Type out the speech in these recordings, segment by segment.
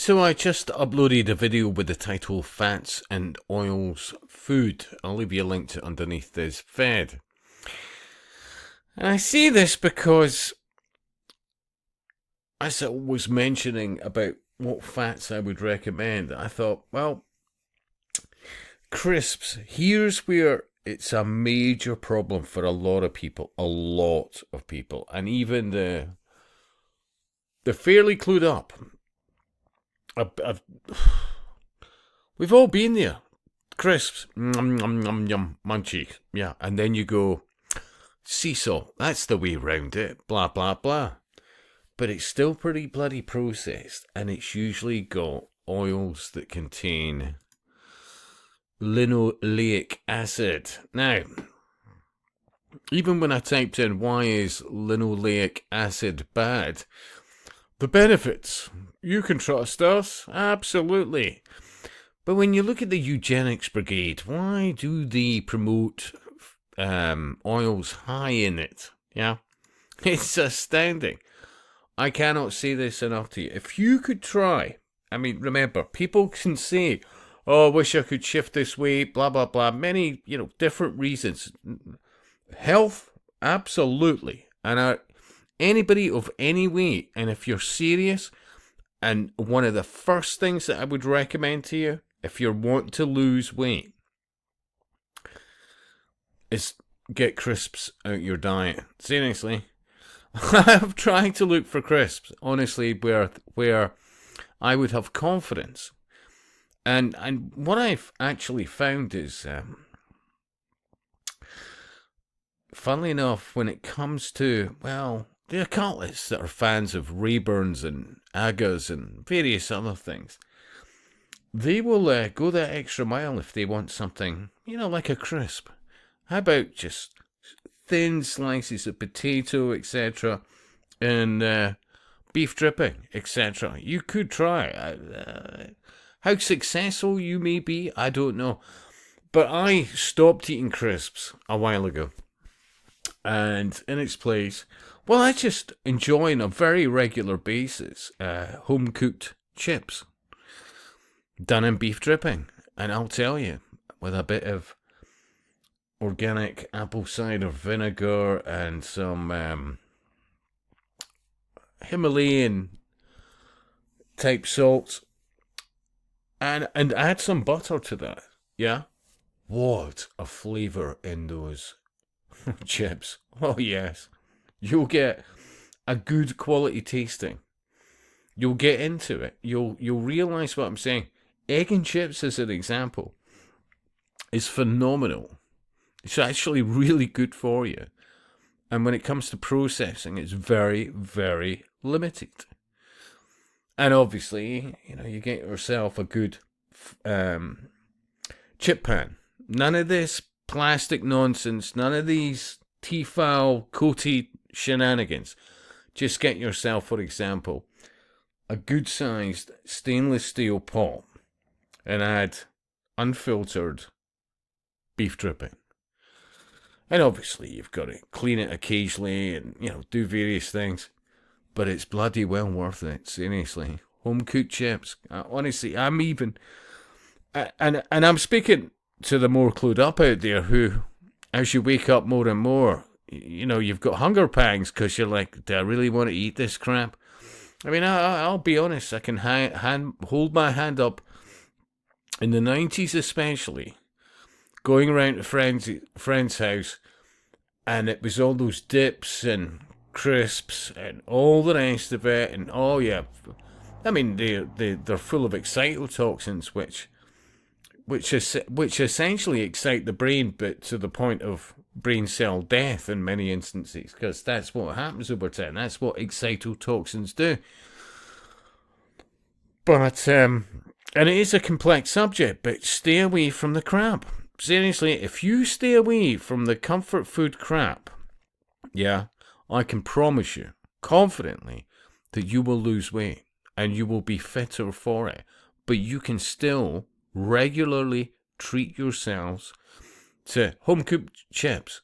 So I just uploaded a video with the title Fats and Oils Food. I'll leave you a link to it underneath this feed. And I say this because as I was mentioning about what fats I would recommend, I thought, well, crisps, here's where it's a major problem for a lot of people, and even the fairly clued up. We've all been there. Crisps, munchy, yeah, and then you go, seesaw, that's the way round it, blah, blah, blah. But it's still pretty bloody processed, and it's usually got oils that contain linoleic acid. Now, even when I typed in why is linoleic acid bad, the benefits, you can trust us, absolutely. But when you look at the eugenics brigade, why do they promote oils high in it? Yeah, it's astounding. I cannot say this enough to you. If you could try, I mean, remember, people can say, oh, I wish I could shift this weight, blah, blah, blah. Many, different reasons. Health, absolutely. And anybody of any weight, and if you're serious, and one of the first things that I would recommend to you, if you want to lose weight, is get crisps out your diet. Seriously. I'm trying to look for crisps, honestly, where I would have confidence. And what I've actually found is, funnily enough, when it comes to, well, the occultists that are fans of Rayburns and Agas and various other things, they will go that extra mile if they want something, like a crisp. How about just thin slices of potato, etc., and beef dripping, etc. You could try. How successful you may be, I don't know. But I stopped eating crisps a while ago. And in its place, well, I just enjoy on a very regular basis home-cooked chips done in beef dripping. And I'll tell you, with a bit of organic apple cider vinegar and some Himalayan type salt, and add some butter to that. Yeah, what a flavour in those chips. Oh yes, you'll get a good quality tasting. You'll get into it. You'll realise what I'm saying. Egg and chips, as an example, is phenomenal. It's actually really good for you. And when it comes to processing, it's very, very limited. And obviously, you get yourself a good chip pan. None of this plastic nonsense, none of these Tefal coated shenanigans. Just get yourself, for example, a good-sized stainless steel pot and add unfiltered beef dripping. And obviously you've got to clean it occasionally and, do various things. But it's bloody well worth it, seriously. Home-cooked chips. Honestly, I'm even... And I'm speaking to the more clued up out there who, as you wake up more and more, you've got hunger pangs because you're like, do I really want to eat this crap? I mean, I'll be honest, I can hold my hand up. In the 90s especially, going around to friend's house, and it was all those dips and crisps and all the rest of it, and oh yeah, I mean they're full of excitotoxins, which essentially excite the brain, but to the point of brain cell death in many instances, because that's what happens over time. That's what excitotoxins do. But and it is a complex subject, but stay away from the crap. Seriously, if you stay away from the comfort food crap, yeah, I can promise you, confidently, that you will lose weight and you will be fitter for it. But you can still regularly treat yourselves to home-cooked chips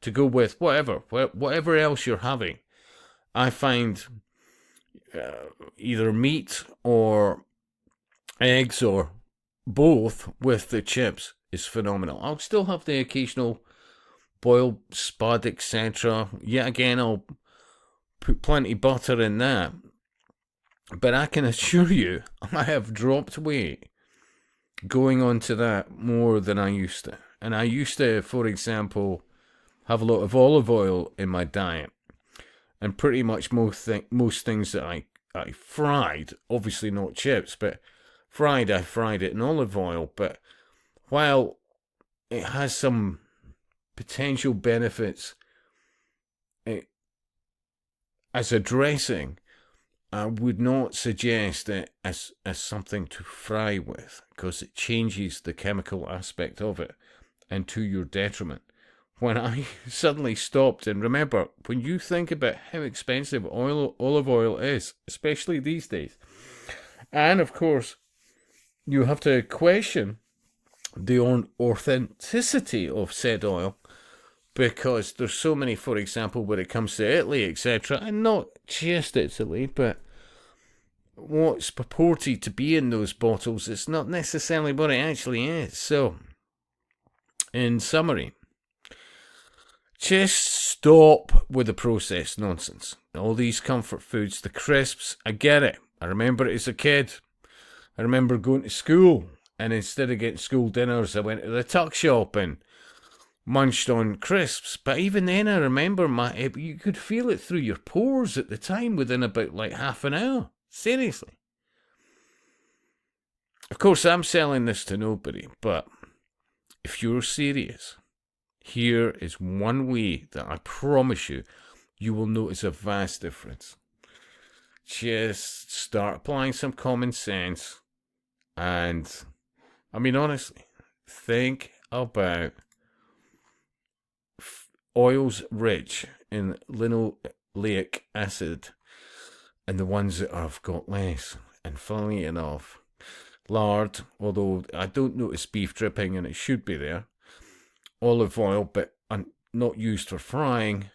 to go with whatever else you're having. I find either meat or eggs or both with the chips is phenomenal. I'll still have the occasional boiled spud, etc. Yet again, I'll put plenty butter in that. But I can assure you, I have dropped weight going on to that more than I used to. And I used to, for example, have a lot of olive oil in my diet. And pretty much most things that I fried, obviously not chips, but I fried it in olive oil. But while it has some potential benefits as a dressing, I would not suggest it as something to fry with, because it changes the chemical aspect of it, and to your detriment. When I suddenly stopped, and remember, when you think about how expensive olive oil is, especially these days, and of course, you have to question the authenticity of said oil, because there's so many, for example, when it comes to Italy, etc., and not just Italy, but what's purported to be in those bottles is not necessarily what it actually is. So, in summary, just stop with the processed nonsense. All these comfort foods, the crisps, I get it. I remember it as a kid. I remember going to school, and instead of getting school dinners, I went to the tuck shop and munched on crisps. But even then, I remember you could feel it through your pores at the time within about like half an hour. Seriously. Of course, I'm selling this to nobody, but if you're serious, here is one way that I promise you will notice a vast difference. Just start applying some common sense, and I mean, honestly, think about oils rich in linoleic acid and the ones that have got less. And funnily enough, lard, although I don't notice beef dripping and it should be there, olive oil, but not used for frying,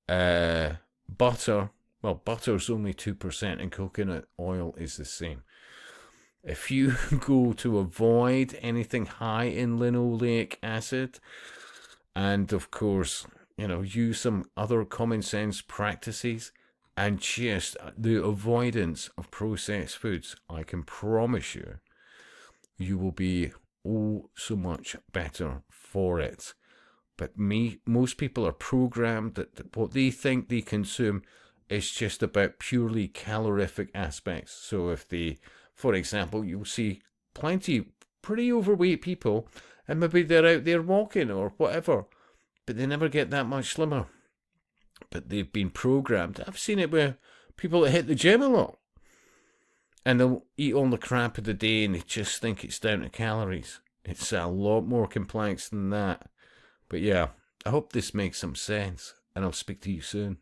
butter, well, butter's only 2% and coconut oil is the same. If you go to avoid anything high in linoleic acid, and of course, use some other common sense practices, and just the avoidance of processed foods, I can promise you will be so much better for it. But most people are programmed that what they think they consume is just about purely calorific aspects. So if for example, you'll see pretty overweight people, and maybe they're out there walking or whatever, but they never get that much slimmer. But they've been programmed. I've seen it with people that hit the gym a lot, and they'll eat all the crap of the day and they just think it's down to calories. It's a lot more complex than that. But yeah, I hope this makes some sense, and I'll speak to you soon.